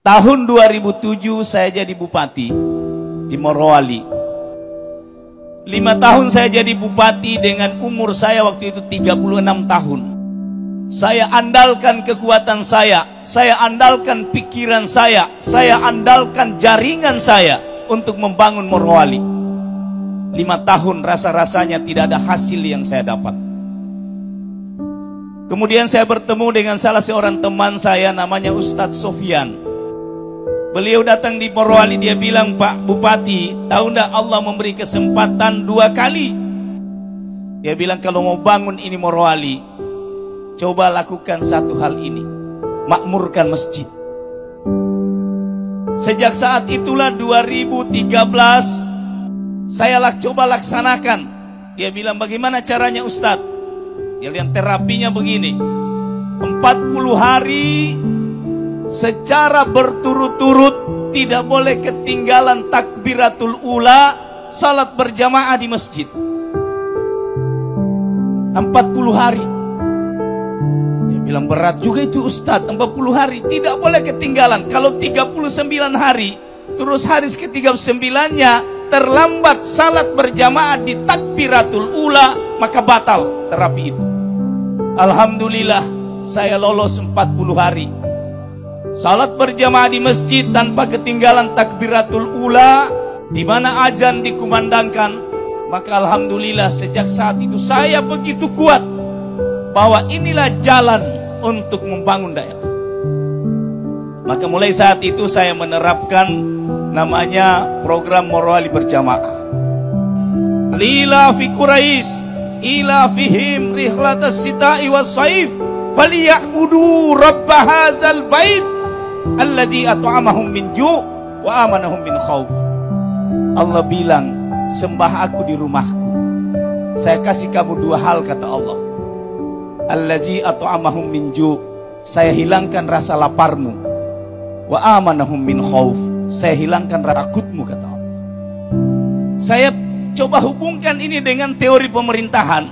Tahun 2007 saya jadi bupati di Morowali. 5 tahun saya jadi bupati dengan umur saya waktu itu 36 tahun. Saya andalkan kekuatan saya andalkan pikiran saya andalkan jaringan saya untuk membangun Morowali. 5 tahun rasa-rasanya tidak ada hasil yang saya dapat. Kemudian saya bertemu dengan salah seorang teman saya namanya Ustadz Sofyan. Beliau datang di Morowali, dia bilang, "Pak Bupati, tahu enggak Allah memberi kesempatan 2 kali?" Dia bilang, "Kalau mau bangun ini Morowali, coba lakukan satu hal ini, makmurkan masjid." Sejak saat itulah 2013 saya coba laksanakan. Dia bilang, "Bagaimana caranya Ustadz?" Dia bilang, "Terapinya begini, 40 hari secara berturut-turut tidak boleh ketinggalan takbiratul ula, salat berjamaah di masjid. 40 hari. Dia bilang, "Berat juga itu Ustadz, 40 hari tidak boleh ketinggalan. Kalau 39 hari terus hari ke-39-nya terlambat salat berjamaah di takbiratul ula, maka batal terapi itu." Alhamdulillah saya lolos 40 hari salat berjamaah di masjid tanpa ketinggalan takbiratul ula, di mana azan dikumandangkan. Maka alhamdulillah sejak saat itu saya begitu kuat bahwa inilah jalan untuk membangun daerah. Maka mulai saat itu saya menerapkan namanya program Morowali berjamaah. Lila fi Quraisy ila fihim rihlatas sita'i was saif falyabudu rabb hadzal bait alladzi at'amahum min ju' wa amanahum min khauf. Allah bilang, sembah aku di rumahku. Saya kasih kamu 2 hal, kata Allah. Alladzi at'amahum min ju', saya hilangkan rasa laparmu. Wa amanahum min khauf, saya hilangkan rasa takutmu, kata Allah. Saya coba hubungkan ini dengan teori pemerintahan.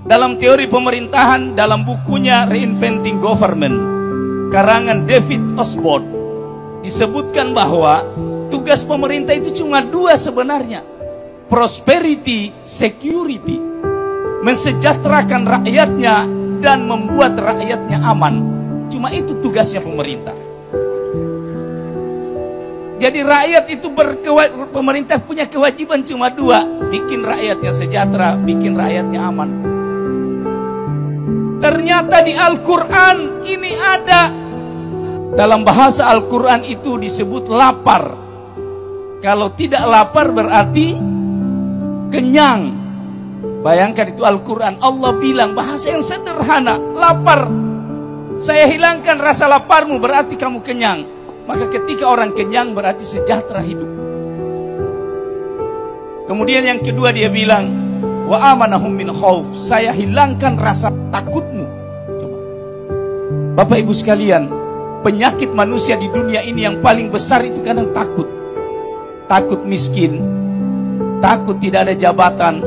Dalam teori pemerintahan, dalam bukunya Reinventing Government karangan David Osborne, disebutkan bahwa tugas pemerintah itu cuma 2 sebenarnya. Prosperity, security. Mensejahterakan rakyatnya dan membuat rakyatnya aman. Cuma itu tugasnya pemerintah. Jadi rakyat itu pemerintah punya kewajiban cuma 2. Bikin rakyatnya sejahtera, bikin rakyatnya aman. Ternyata di Al-Quran ini ada. Dalam bahasa Al-Quran itu disebut lapar. Kalau tidak lapar berarti kenyang. Bayangkan itu Al-Quran. Allah bilang bahasa yang sederhana, lapar. Saya hilangkan rasa laparmu berarti kamu kenyang. Maka ketika orang kenyang berarti sejahtera hidup. Kemudian yang kedua dia bilang, wa amanahum min khauf, saya hilangkan rasa takutmu. Coba. Bapak Ibu sekalian, penyakit manusia di dunia ini yang paling besar itu kadang takut. Takut miskin, takut tidak ada jabatan,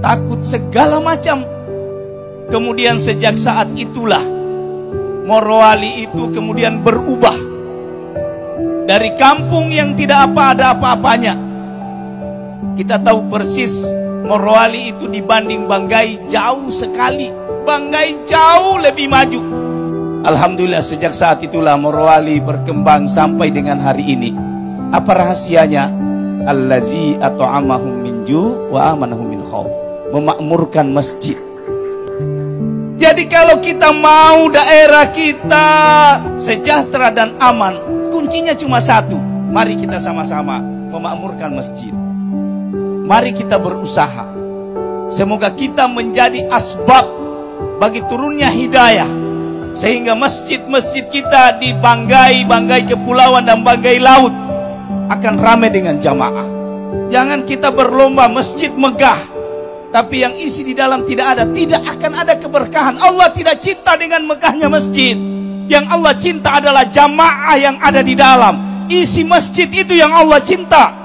takut segala macam. Kemudian sejak saat itulah Morowali itu kemudian berubah. Dari kampung yang tidak ada apa-apanya. Kita tahu persis Morowali itu dibanding Banggai jauh sekali. Banggai jauh lebih maju. Alhamdulillah sejak saat itulah Morowali berkembang sampai dengan hari ini. Apa rahasianya? Allazi at'amahum min ju' wa amanahum min khauf. Memakmurkan masjid. Jadi kalau kita mau daerah kita sejahtera dan aman, kuncinya cuma satu. Mari kita sama-sama memakmurkan masjid. Mari kita berusaha. Semoga kita menjadi asbab bagi turunnya hidayah, sehingga masjid-masjid kita di Banggai Kepulauan dan Banggai Laut akan ramai dengan jamaah. Jangan kita berlomba masjid megah, tapi yang isi di dalam tidak ada. Tidak akan ada keberkahan. Allah tidak cinta dengan megahnya masjid. Yang Allah cinta adalah jamaah yang ada di dalam. Isi masjid itu yang Allah cinta.